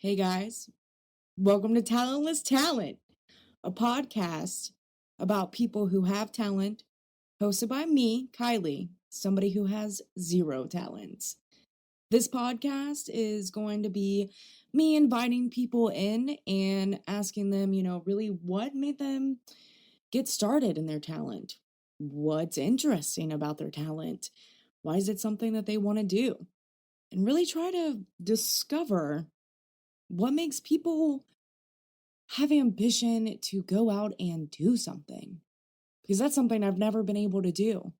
Hey guys, welcome to Talentless Talent, a podcast about people who have talent, hosted by me, Kylie, somebody who has zero talents. This podcast is going to be me inviting people in and asking them, really what made them get started in their talent? What's interesting about their talent? Why is it something that they want to do? And really try to discover what makes people have ambition to go out and do something, because that's something I've never been able to do.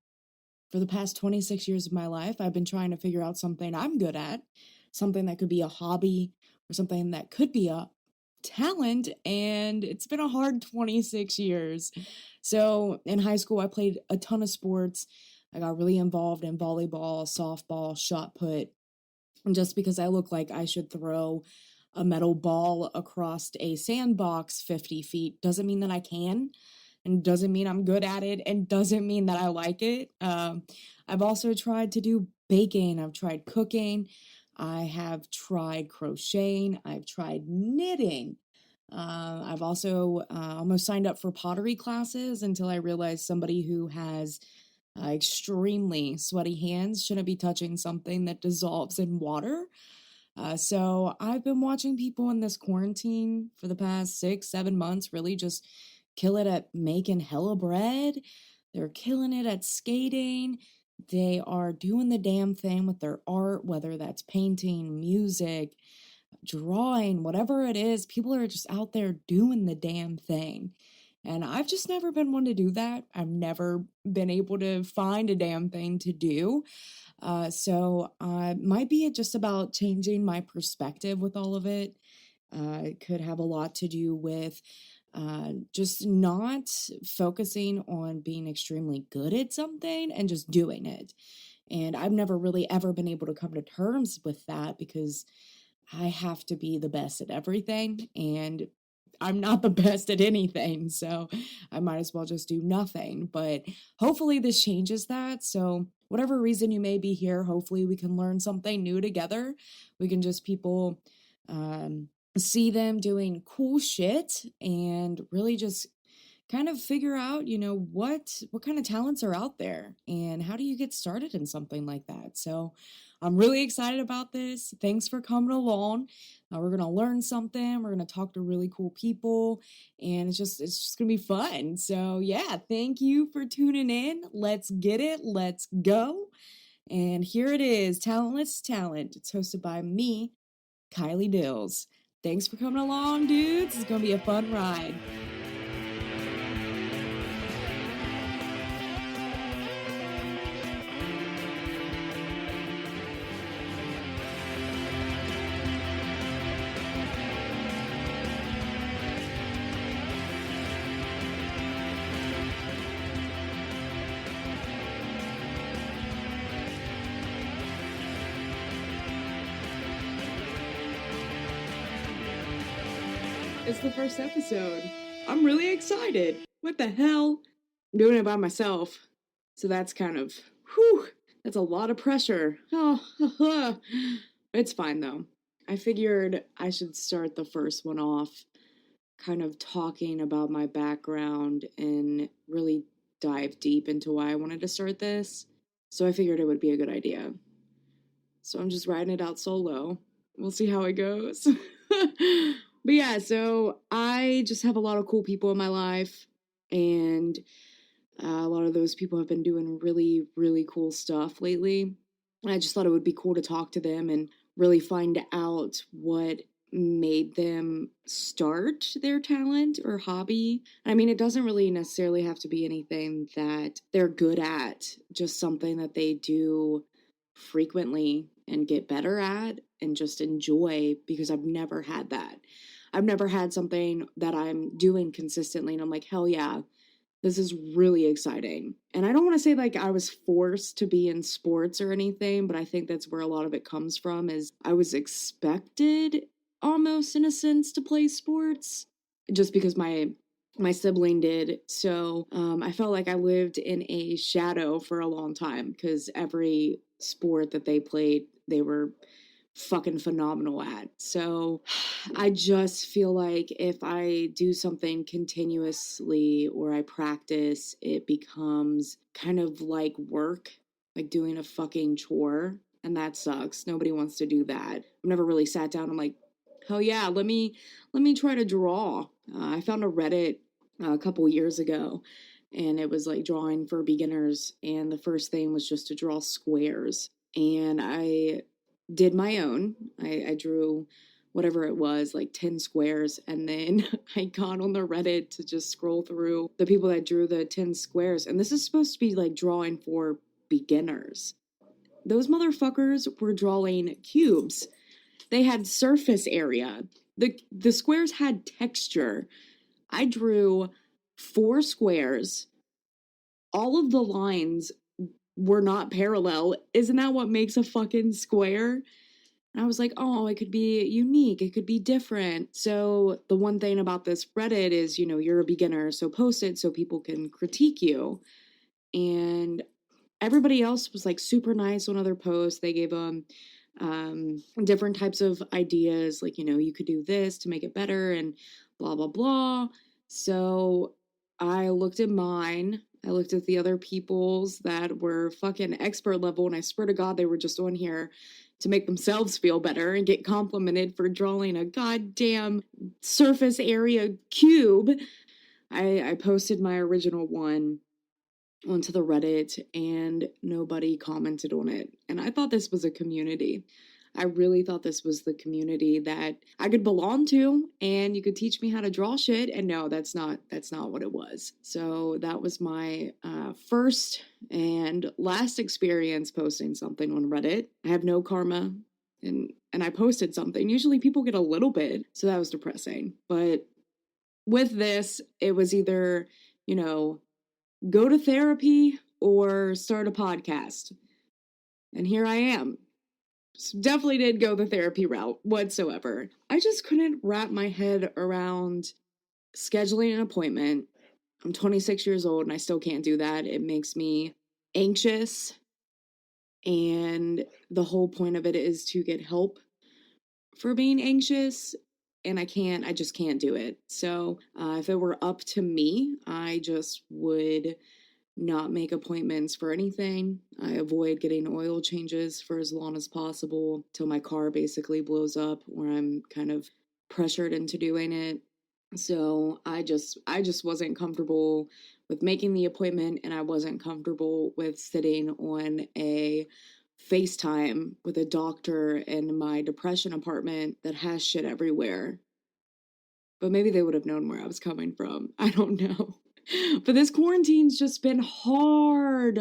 For the past 26 years of my life, I've been trying to figure out something I'm good at, something that could be a hobby or something that could be a talent, and it's been a hard 26 years. So in high school, I played a ton of sports. I got really involved in volleyball, softball, shot put, and just because I look like I should throw a metal ball across a sandbox 50 feet doesn't mean that I can, and doesn't mean I'm good at it, and doesn't mean that I like it. I've also tried to do baking, I've tried cooking, I have tried crocheting, I've tried knitting. I've also almost signed up for pottery classes until I realized somebody who has extremely sweaty hands shouldn't be touching something that dissolves in water. So I've been watching people in this quarantine for the past 6, 7 months really just kill it at making hella bread. They're killing it at skating. They are doing the damn thing with their art, whether that's painting, music, drawing, whatever it is. People are just out there doing the damn thing. And I've just never been one to do that. I've never been able to find a damn thing to do. So might be just about changing my perspective with all of it. It could have a lot to do with just not focusing on being extremely good at something and just doing it. And I've never really ever been able to come to terms with that because I have to be the best at everything. And I'm not the best at anything, so I might as well just do nothing. But hopefully, this changes that. So, whatever reason you may be here, hopefully, we can learn something new together. We can just people see them doing cool shit and really just kind of figure out, what kind of talents are out there and how do you get started in something like that. So I'm really excited about this. Thanks for coming along. We're gonna learn something. We're gonna talk to really cool people, and it's just gonna be fun. So yeah, thank you for tuning in. Let's get it. Let's go. And here it is, Talentless Talent. It's hosted by me, Kylie Dills. Thanks for coming along, dudes. It's gonna be a fun ride. It's the first episode. I'm really excited. What the hell? I'm doing it by myself. So that's kind of, whew, that's a lot of pressure. Oh, it's fine though. I figured I should start the first one off kind of talking about my background and really dive deep into why I wanted to start this. So I figured it would be a good idea. So I'm just writing it out solo. We'll see how it goes. But yeah, so I just have a lot of cool people in my life, and a lot of those people have been doing really, really cool stuff lately. And I just thought it would be cool to talk to them and really find out what made them start their talent or hobby. I mean, it doesn't really necessarily have to be anything that they're good at, just something that they do frequently and get better at and just enjoy, because I've never had that. I've never had something that I'm doing consistently and I'm like, hell yeah, this is really exciting. And I don't want to say like I was forced to be in sports or anything, but I think that's where a lot of it comes from, is I was expected almost in a sense to play sports just because my sibling did. So I felt like I lived in a shadow for a long time because every sport that they played, they were fucking phenomenal at. So I just feel like if I do something continuously or I practice, it becomes kind of like work, like doing a fucking chore. And that sucks. Nobody wants to do that. I've never really sat down and like, hell yeah, let me try to draw. I found a Reddit a couple years ago, and it was like drawing for beginners, and the first thing was just to draw squares. And I did my own. I drew whatever it was, like 10 squares, and then I got on the Reddit to just scroll through the people that drew the 10 squares. And this is supposed to be like drawing for beginners. Those motherfuckers were drawing cubes. They had surface area. The squares had texture. I drew 4 squares. All of the lines were not parallel. Isn't that what makes a fucking square? And I was like, oh, it could be unique. It could be different. So the one thing about this Reddit is, you're a beginner, so post it so people can critique you. And everybody else was like super nice on other posts. They gave them different types of ideas, like, you could do this to make it better and blah, blah, blah. So I looked at mine. I looked at the other people's that were fucking expert level, and I swear to God, they were just on here to make themselves feel better and get complimented for drawing a goddamn surface area cube. I posted my original one onto the Reddit and nobody commented on it. And I thought this was a community. I really thought this was the community that I could belong to, and you could teach me how to draw shit. And no, that's not what it was. So that was my first and last experience posting something on Reddit. I have no karma, and I posted something. Usually people get a little bit, so that was depressing. But with this, it was either, go to therapy or start a podcast. And here I am. So definitely did go the therapy route whatsoever. I just couldn't wrap my head around scheduling an appointment. I'm 26 years old and I still can't do that. It makes me anxious. And the whole point of it is to get help for being anxious. And I just can't do it. So if it were up to me, I just would not make appointments for anything. I avoid getting oil changes for as long as possible till my car basically blows up or I'm kind of pressured into doing it. So I just wasn't comfortable with making the appointment, and I wasn't comfortable with sitting on a FaceTime with a doctor in my depression apartment that has shit everywhere. But maybe they would have known where I was coming from. I don't know. But this quarantine's just been hard.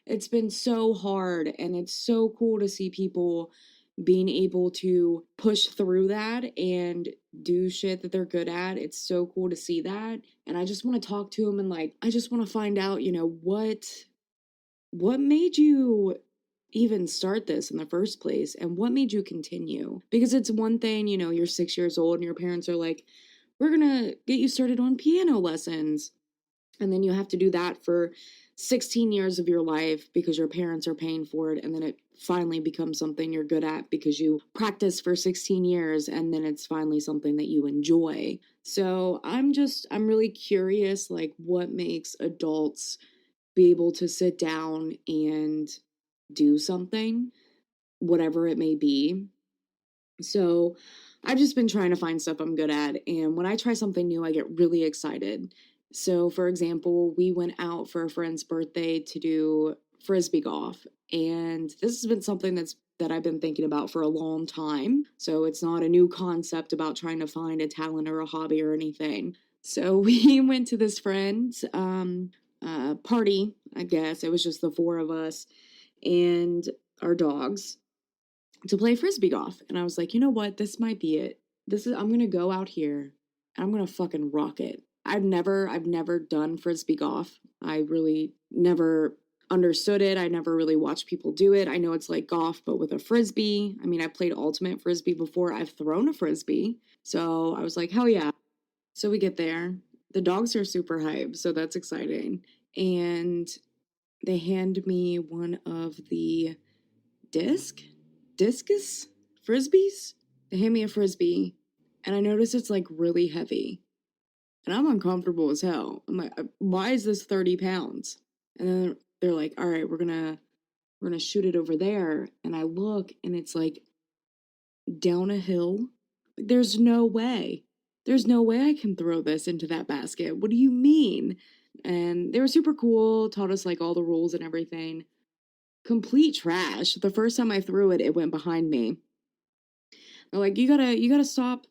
It's been so hard, and it's so cool to see people being able to push through that and do shit that they're good at. It's so cool to see that. And I just want to talk to them, and like, I just want to find out, what made you even start this in the first place, and what made you continue? Because it's one thing, you're 6 years old and your parents are like, we're gonna get you started on piano lessons. And then you have to do that for 16 years of your life because your parents are paying for it. And then it finally becomes something you're good at because you practice for 16 years. And then it's finally something that you enjoy. So I'm really curious, like, what makes adults be able to sit down and do something, whatever it may be. So I've just been trying to find stuff I'm good at. And when I try something new, I get really excited. So, for example, we went out for a friend's birthday to do frisbee golf. And this has been something that I've been thinking about for a long time. So it's not a new concept about trying to find a talent or a hobby or anything. So we went to this friend's party, I guess. It was just the 4 of us and our dogs to play frisbee golf. And I was like, you know what? This might be it. I'm going to go out here and I'm going to fucking rock it. I've never done frisbee golf. I really never understood it. I never really watched people do it. I know it's like golf, but with a frisbee. I mean, I played ultimate frisbee before. I've thrown a frisbee. So I was like, hell yeah. So we get there. The dogs are super hyped, so that's exciting. And they hand me one of the discus Frisbees. They hand me a Frisbee, and I notice it's like really heavy. And I'm uncomfortable as hell. I'm like, why is this 30 pounds? And then they're like, all right, we're gonna shoot it over there. And I look and it's like down a hill. There's no way. There's no way I can throw this into that basket. What do you mean? And they were super cool, taught us like all the rules and everything. Complete trash. The first time I threw it, it went behind me. They're like, you gotta stop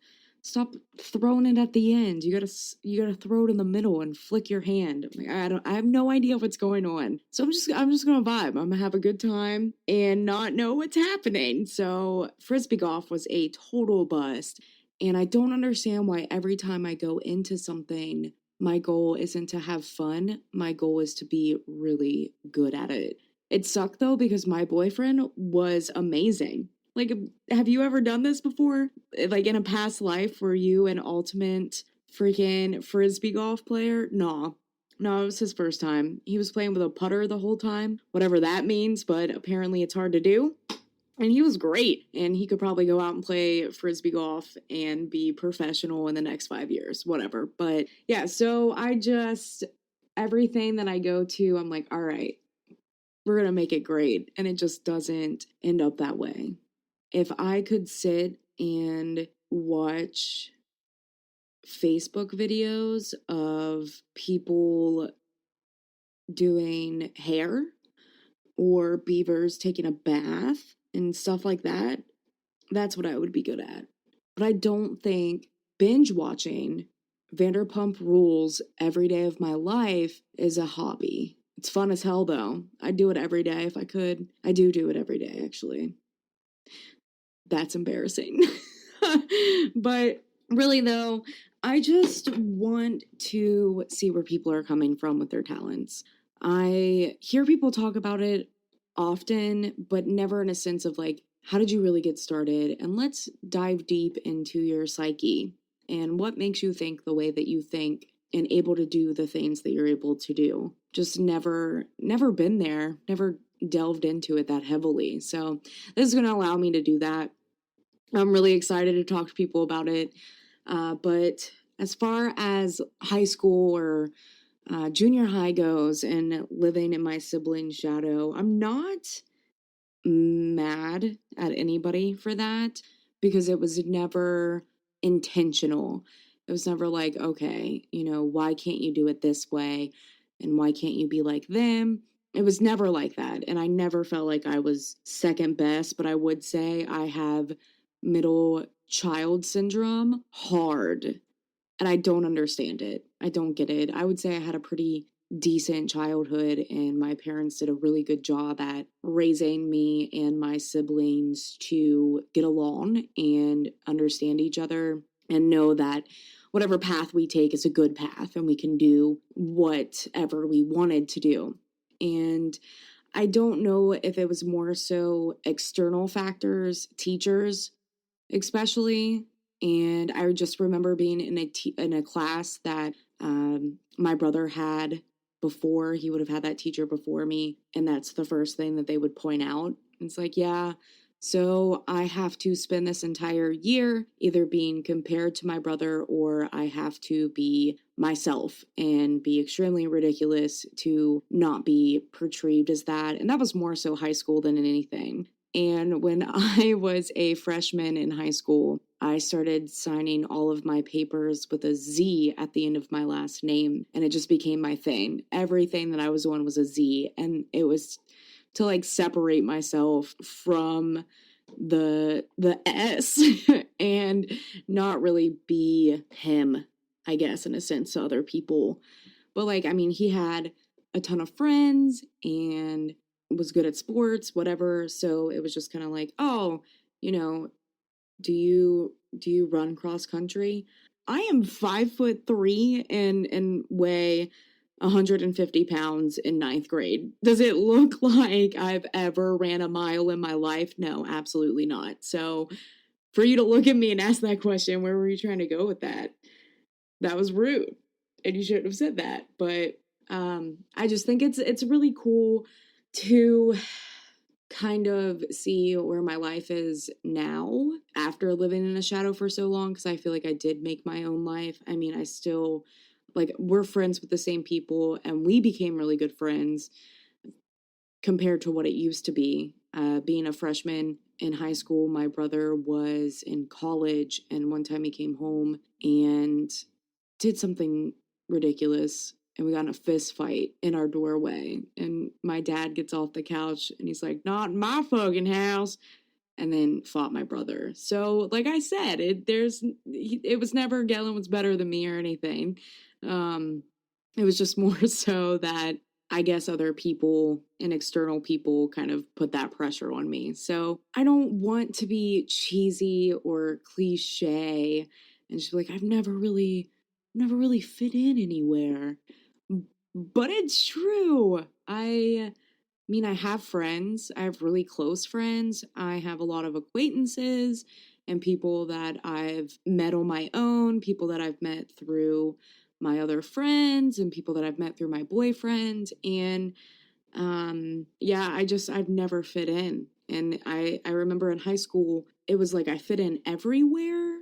throwing it at the end. You gotta throw it in the middle and flick your hand. I'm like, I have no idea what's going on. So I'm just gonna vibe. I'm gonna have a good time and not know what's happening. So frisbee golf was a total bust. And I don't understand why every time I go into something, my goal isn't to have fun. My goal is to be really good at it. It sucked though because my boyfriend was amazing. Like, have you ever done this before? Like in a past life, were you an ultimate freaking frisbee golf player? No. No, it was his first time. He was playing with a putter the whole time, whatever that means, but apparently it's hard to do. And he was great. And he could probably go out and play frisbee golf and be professional in the next 5 years, whatever. But yeah, so everything that I go to, I'm like, all right, we're going to make it great. And it just doesn't end up that way. If I could sit and watch Facebook videos of people doing hair or beavers taking a bath and stuff like that, that's what I would be good at. But I don't think binge watching Vanderpump Rules every day of my life is a hobby. It's fun as hell though. I'd do it every day if I could. I do it every day actually. That's embarrassing. But really, though, I just want to see where people are coming from with their talents. I hear people talk about it often, but never in a sense of like, how did you really get started? And let's dive deep into your psyche and what makes you think the way that you think and able to do the things that you're able to do. Just never been there, never delved into it that heavily. So this is going to allow me to do that. I'm really excited to talk to people about it. But as far as high school or junior high goes and living in my sibling's shadow, I'm not mad at anybody for that because it was never intentional. It was never like, okay, why can't you do it this way? And why can't you be like them? It was never like that. And I never felt like I was second best, but I would say I have middle child syndrome hard. And I don't understand it. I don't get it. I would say I had a pretty decent childhood and my parents did a really good job at raising me and my siblings to get along and understand each other and know that whatever path we take is a good path and we can do whatever we wanted to do. And I don't know if it was more so external factors, teachers especially. And I just remember being in a class that my brother had before. He would have had that teacher before me. And that's the first thing that they would point out. It's like, yeah, so I have to spend this entire year either being compared to my brother or I have to be myself and be extremely ridiculous to not be portrayed as that. And that was more so high school than in anything. And when I was a freshman in high school, I started signing all of my papers with a Z at the end of my last name. And it just became my thing. Everything that I was on was a Z. And it was to like separate myself from the S and not really be him, I guess, in a sense, to other people. But like, I mean, he had a ton of friends and was good at sports, whatever. So it was just kind of like, oh, do you run cross country? I am 5'3" and weigh 150 pounds in ninth grade. Does it look like I've ever ran a mile in my life? No, absolutely not. So for you to look at me and ask that question, where were you trying to go with that? That was rude. And you shouldn't have said that. But I just think it's really cool to kind of see where my life is now after living in a shadow for so long, because I feel like I did make my own life. I mean, I still, like, we're friends with the same people, and we became really good friends compared to what it used to be. Being a freshman in high school, my brother was in college, and one time he came home and did something ridiculous, and we got in a fist fight in our doorway. And my dad gets off the couch and he's like, "Not in my fucking house," and then fought my brother. So, like I said, it was never Galen was better than me or anything. Um, it was just more so that I guess other people and external people kind of put that pressure on me. So I don't want to be cheesy or cliche and just be like, never really fit in anywhere. But it's true. I mean, I have friends. I have really close friends. I have a lot of acquaintances and people that I've met on my own, people that I've met through my other friends, and people that I've met through my boyfriend. And yeah, I've never fit in. And I remember in high school, it was like I fit in everywhere,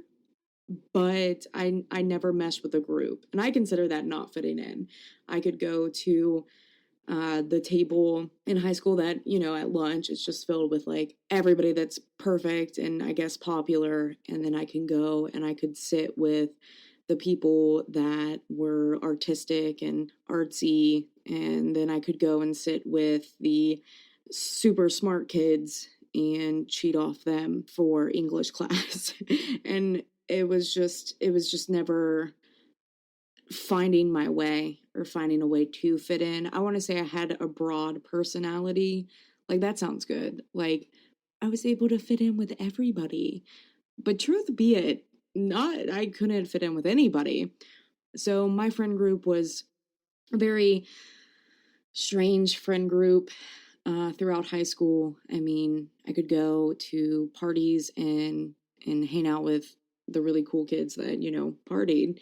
but I never meshed with a group. And I consider that not fitting in. I could go to the table in high school that, at lunch, it's just filled with like everybody that's perfect and I guess popular. And then I can go and I could sit with the people that were artistic and artsy. And then I could go and sit with the super smart kids and cheat off them for English class. And it was just never finding my way or finding a way to fit in. I want to say I had a broad personality. Like, that sounds good. Like, I was able to fit in with everybody. But truth be it, not I couldn't fit in with anybody. So my friend group was a very strange friend group throughout high school. I mean, I could go to parties and hang out with the really cool kids that, partied.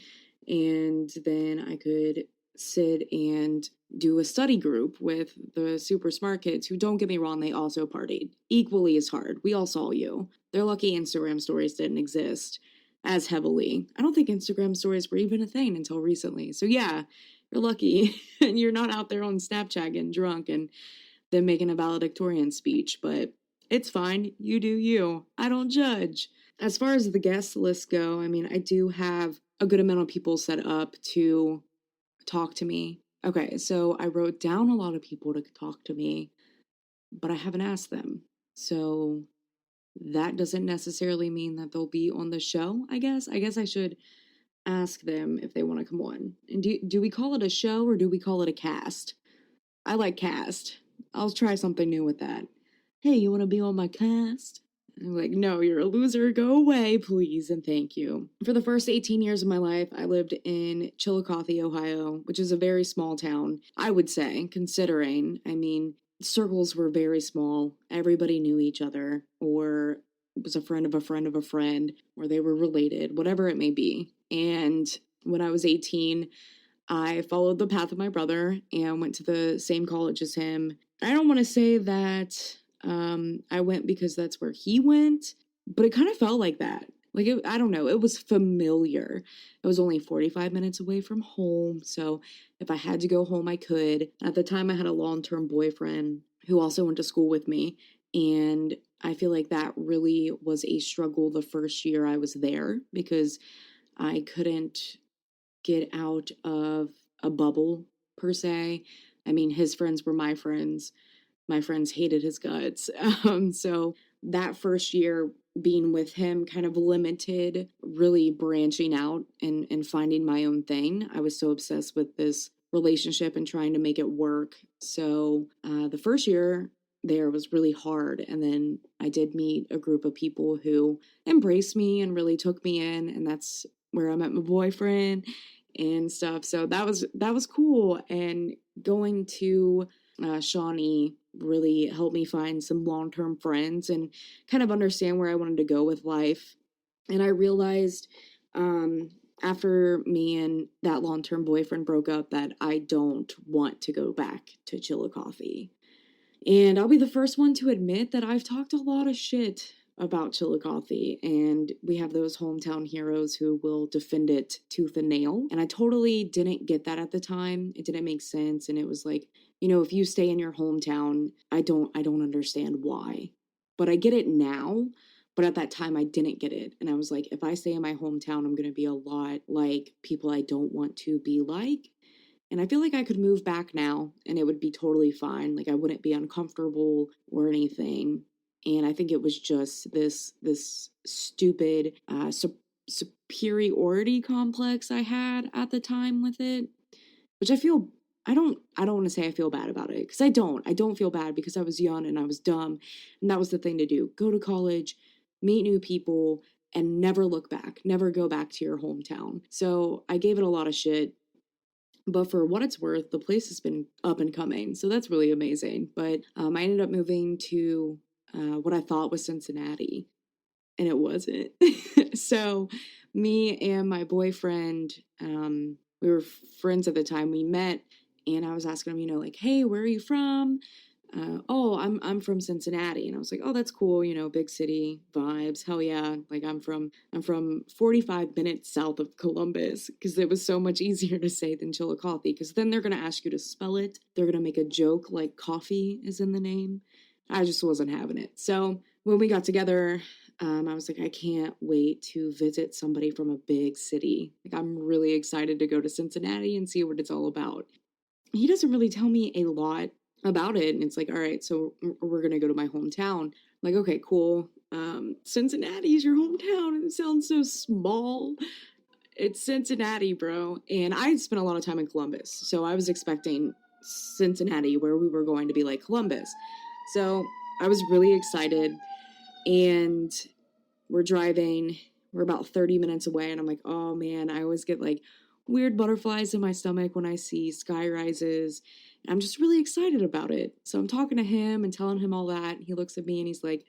And then I could sit and do a study group with the super smart kids who, don't get me wrong, they also partied equally as hard. We all saw you. They're lucky Instagram stories didn't exist as heavily. I don't think Instagram stories were even a thing until recently. So yeah, you're lucky and you're not out there on Snapchat getting drunk and then making a valedictorian speech, but it's fine. You do you. I don't judge. As far as the guest list go, I mean, I do have a good amount of people set up to talk to me. Okay, so I wrote down a lot of people to talk to me, but I haven't asked them. So that doesn't necessarily mean that they'll be on the show, I guess. I guess I should ask them if they want to come on. And do we call it a show or do we call it a cast? I like cast. I'll try something new with that. Hey, you want to be on my cast? I'm like, no, you're a loser. Go away, please, and thank you. For the first 18 years of my life, I lived in Chillicothe, Ohio, which is a very small town, I would say, considering, I mean, circles were very small. Everybody knew each other, or was a friend of a friend of a friend, or they were related, whatever it may be. And when I was 18, I followed the path of my brother and went to the same college as him. I don't want to say that I went because that's where he went, but it kind of felt like that. Like, I don't know, it was familiar. It was only 45 minutes away from home, so if I had to go home, I could. At the time, I had a long-term boyfriend who also went to school with me, and I feel like that really was a struggle the first year I was there because I couldn't get out of a bubble per se. I mean, his friends were my friends. My friends hated his guts. So that first year being with him kind of limited really branching out and finding my own thing. I was so obsessed with this relationship and trying to make it work. So the first year there was really hard. And then I did meet a group of people who embraced me and really took me in. And that's where I met my boyfriend and stuff. So that was cool. And going to Shawnee really helped me find some long-term friends and kind of understand where I wanted to go with life. And I realized after me and that long-term boyfriend broke up that I don't want to go back to Chillicothe. And I'll be the first one to admit that I've talked a lot of shit about Chillicothe, and we have those hometown heroes who will defend it tooth and nail. And I totally didn't get that at the time. It didn't make sense, and it was like, if you stay in your hometown, I don't understand why. But I get it now. But at that time, I didn't get it. And I was like, if I stay in my hometown, I'm going to be a lot like people I don't want to be like. And I feel like I could move back now and it would be totally fine. Like I wouldn't be uncomfortable or anything. And I think it was just this stupid superiority complex I had at the time with it, which I don't want to say I feel bad about it, because I don't feel bad, because I was young and I was dumb, and that was the thing to do. Go to college, meet new people, and never look back. Never go back to your hometown. So I gave it a lot of shit, but for what it's worth, the place has been up and coming. So that's really amazing. But I ended up moving to what I thought was Cincinnati, and it wasn't. So me and my boyfriend, we were friends at the time. We met, and I was asking him, like, hey, where are you from? Oh, I'm from Cincinnati. And I was like, oh, that's cool, big city vibes. Hell yeah. Like I'm from 45 minutes south of Columbus, because it was so much easier to say than Chillicothe, because then they're gonna ask you to spell it. They're gonna make a joke like coffee is in the name. I just wasn't having it. So when we got together, I was like, I can't wait to visit somebody from a big city. Like I'm really excited to go to Cincinnati and see what it's all about. He doesn't really tell me a lot about it, and it's like, all right, so we're gonna go to my hometown. I'm like, okay, cool. Cincinnati's your hometown, and it sounds so small. It's Cincinnati, bro. And I had spent a lot of time in Columbus, so I was expecting Cincinnati, where we were going to be like Columbus. So I was really excited, and we're driving. We're about 30 minutes away, and I'm like, oh man, I always get like weird butterflies in my stomach when I see sky rises. And I'm just really excited about it. So I'm talking to him and telling him all that. He looks at me and he's like,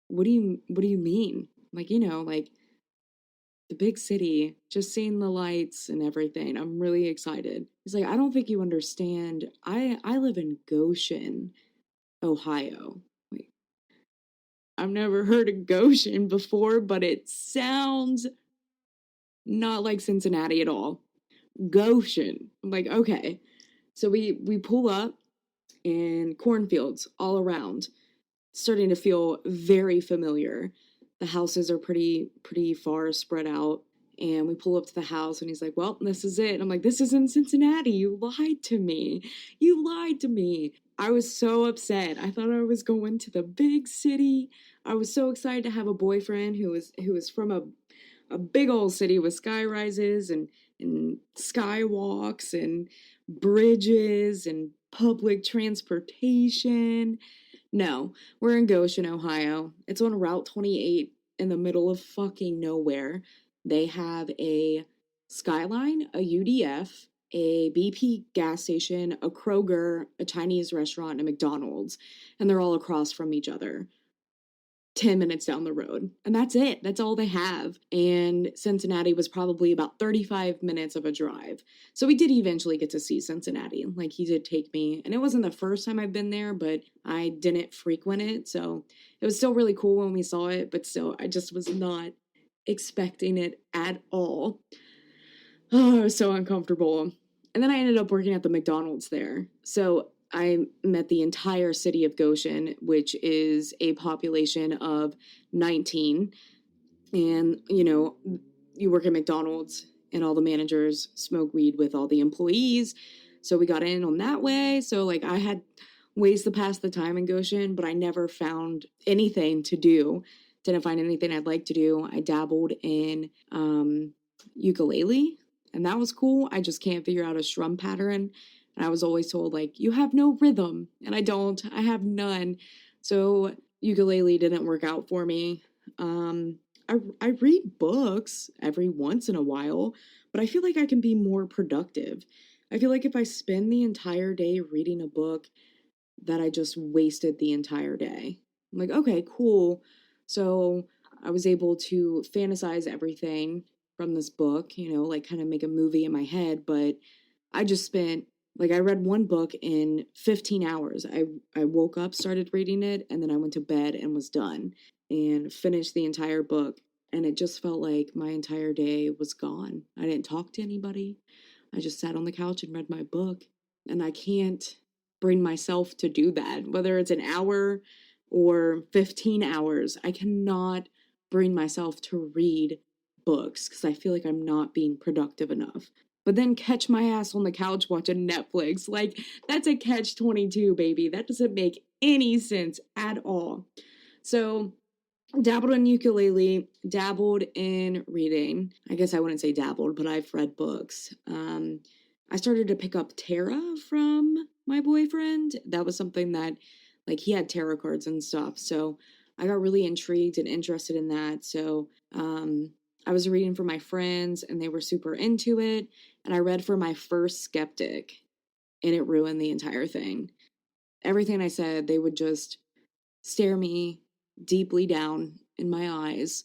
what do you mean? Like, like the big city, just seeing the lights and everything. I'm really excited. He's like, I don't think you understand. I live in Goshen, Ohio. Like, I've never heard of Goshen before, but it sounds not like Cincinnati at all. Goshen. I'm like, okay. So we pull up, and cornfields all around, starting to feel very familiar. The houses are pretty far spread out, and we pull up to the house, and he's like, well, this is it. And I'm like, this isn't Cincinnati. You lied to me. You lied to me. I was so upset. I thought I was going to the big city. I was so excited to have a boyfriend who was from a big old city with sky rises and skywalks and bridges and public transportation. No, we're in Goshen, Ohio. It's on Route 28 in the middle of fucking nowhere. They have a Skyline, a UDF, a BP gas station, a Kroger, a Chinese restaurant, and a McDonald's. And they're all across from each other. 10 minutes down the road. And that's it. That's all they have. And Cincinnati was probably about 35 minutes of a drive. So we did eventually get to see Cincinnati. Like he did take me. And it wasn't the first time I've been there, but I didn't frequent it. So it was still really cool when we saw it. But still, I just was not expecting it at all. Oh, I was so uncomfortable. And then I ended up working at the McDonald's there. So I met the entire city of Goshen, which is a population of 19. And, you work at McDonald's and all the managers smoke weed with all the employees. So we got in on that way. So, like, I had ways to pass the time in Goshen, but I never found anything to do. Didn't find anything I'd like to do. I dabbled in ukulele, and that was cool. I just can't figure out a strum pattern. And I was always told, like, you have no rhythm. And I don't. I have none. So ukulele didn't work out for me. I read books every once in a while, but I feel like I can be more productive. I feel like if I spend the entire day reading a book, that I just wasted the entire day. I'm like, okay, cool. So I was able to fantasize everything from this book, like kind of make a movie in my head, but I just spent Like I read one book in 15 hours. I woke up, started reading it, and then I went to bed and was done and finished the entire book. And it just felt like my entire day was gone. I didn't talk to anybody. I just sat on the couch and read my book. And I can't bring myself to do that, whether it's an hour or 15 hours. I cannot bring myself to read books because I feel like I'm not being productive enough. But then catch my ass on the couch watching Netflix. Like, that's a catch 22, baby. That doesn't make any sense at all. So, dabbled in ukulele, dabbled in reading. I guess I wouldn't say dabbled, but I've read books. I started to pick up tarot from my boyfriend. That was something that, like, he had tarot cards and stuff. So I got really intrigued and interested in that. So I was reading for my friends and they were super into it. And I read for my first skeptic and it ruined the entire thing. Everything I said, they would just stare me deeply down in my eyes.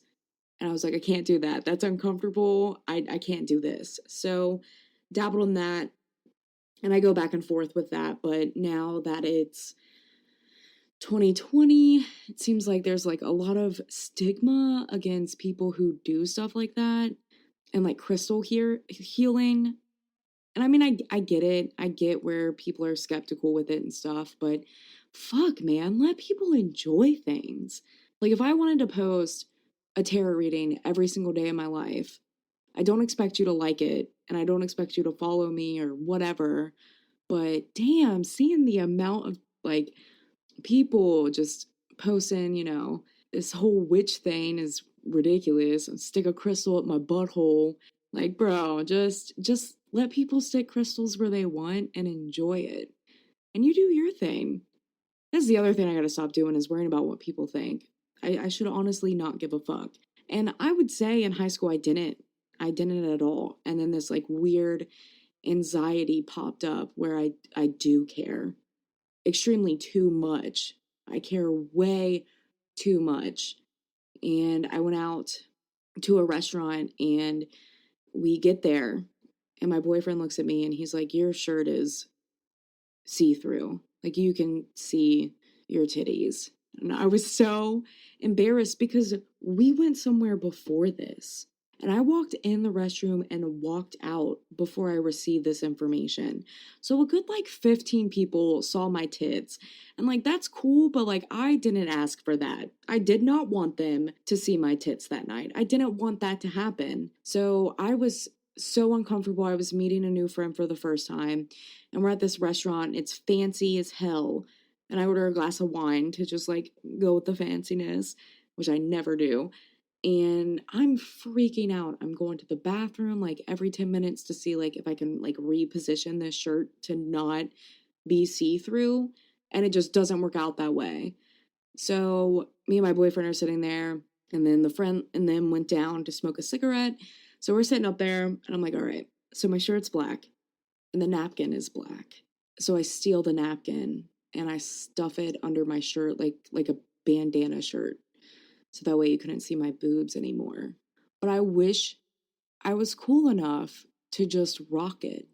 And I was like, I can't do that. That's uncomfortable. I can't do this. So dabbled in that. And I go back and forth with that. But now that it's 2020, it seems like there's like a lot of stigma against people who do stuff like that and like crystal healing. And I mean, I get it. I get where people are skeptical with it and stuff, but fuck, man, let people enjoy things. Like, if I wanted to post a tarot reading every single day of my life, I don't expect you to like it, and I don't expect you to follow me or whatever, but damn, seeing the amount of, like, people just posting, this whole witch thing is ridiculous. Stick a crystal up my butthole. Like, bro, just let people stick crystals where they want and enjoy it. And you do your thing. That's the other thing I gotta stop doing is worrying about what people think. I should honestly not give a fuck. And I would say in high school I didn't. I didn't at all. And then this like weird anxiety popped up where I do care. Extremely too much. I care way too much. And I went out to a restaurant and we get there and my boyfriend looks at me and he's like, your shirt is see through. Like you can see your titties. And I was so embarrassed because we went somewhere before this. And I walked in the restroom and walked out before I received this information. So a good like 15 people saw my tits. And like that's cool, but like I didn't ask for that. I did not want them to see my tits that night. I didn't want that to happen. So I was so uncomfortable. I was meeting a new friend for the first time and we're at this restaurant. It's fancy as hell. And I order a glass of wine to just like go with the fanciness, which I never do. And I'm freaking out. I'm going to the bathroom like every 10 minutes to see like if I can like reposition this shirt to not be see-through. And it just doesn't work out that way. So me and my boyfriend are sitting there, and then the friend and them went down to smoke a cigarette. So we're sitting up there, and I'm like, all right, so my shirt's black and the napkin is black. So I steal the napkin and I stuff it under my shirt like a bandana shirt. So that way you couldn't see my boobs anymore. But I wish I was cool enough to just rock it.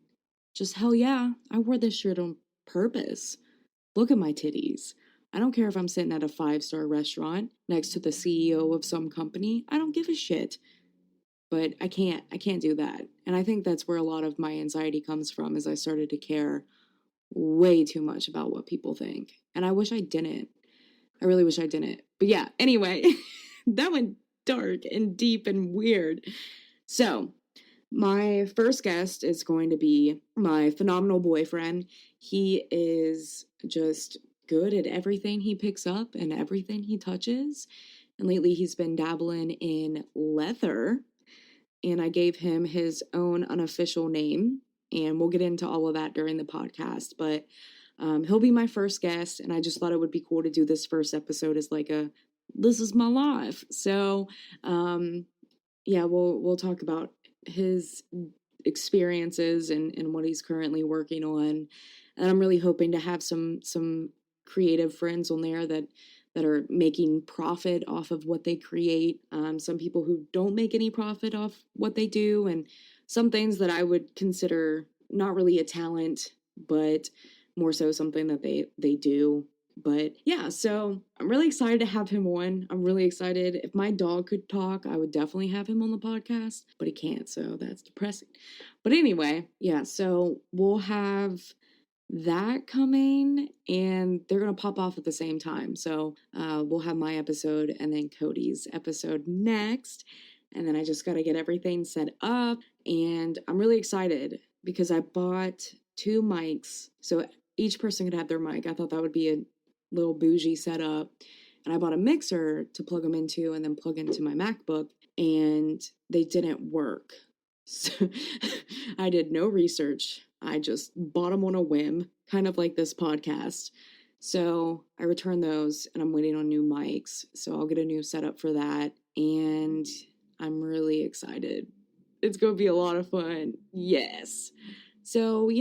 Just hell yeah, I wore this shirt on purpose. Look at my titties. I don't care if I'm sitting at a 5-star restaurant next to the CEO of some company. I don't give a shit. But I can't do that. And I think that's where a lot of my anxiety comes from is I started to care way too much about what people think. And I wish I didn't. I really wish I didn't. But yeah, anyway, that went dark and deep and weird. So, my first guest is going to be my phenomenal boyfriend. He is just good at everything he picks up and everything he touches. And lately he's been dabbling in leather. And I gave him his own unofficial name. And we'll get into all of that during the podcast. But he'll be my first guest. And I just thought it would be cool to do this first episode as like this is my life. So, yeah, we'll talk about his experiences and what he's currently working on. And I'm really hoping to have some creative friends on there that are making profit off of what they create. Some people who don't make any profit off what they do, and some things that I would consider not really a talent, but more so something that they do. But yeah, so I'm really excited to have him on. I'm really excited. If my dog could talk, I would definitely have him on the podcast, but he can't, so that's depressing. But anyway, yeah, so we'll have that coming, and they're gonna pop off at the same time. So we'll have my episode and then Cody's episode next, and then I just got to get everything set up, and I'm really excited because I bought 2 mics so each person could have their mic. I thought that would be a little bougie setup, and I bought a mixer to plug them into and then plug into my MacBook, and they didn't work. So I did no research. I just bought them on a whim, kind of like this podcast. So I returned those and I'm waiting on new mics. So I'll get a new setup for that. And I'm really excited. It's going to be a lot of fun. Yes. So,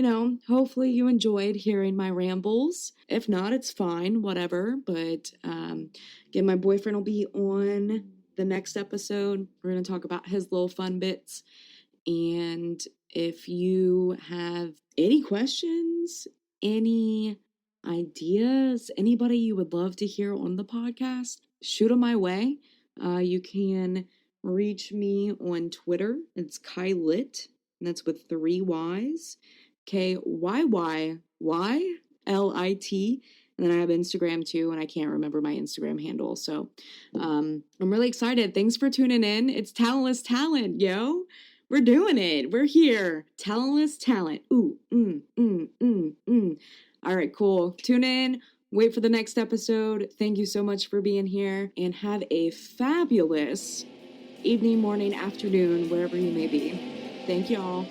hopefully you enjoyed hearing my rambles. If not, it's fine, whatever. But again, my boyfriend will be on the next episode. We're going to talk about his little fun bits. And if you have any questions, any ideas, anybody you would love to hear on the podcast, shoot them my way. You can reach me on Twitter. It's Kylit, and that's with 3 Y's. KYYYLIT. And then I have Instagram too, and I can't remember my Instagram handle. So I'm really excited. Thanks for tuning in. It's Talentless Talent, yo. We're doing it. We're here. Talentless Talent. Ooh, All right, cool. Tune in. Wait for the next episode. Thank you so much for being here, and have a fabulous evening, morning, afternoon, wherever you may be. Thank y'all.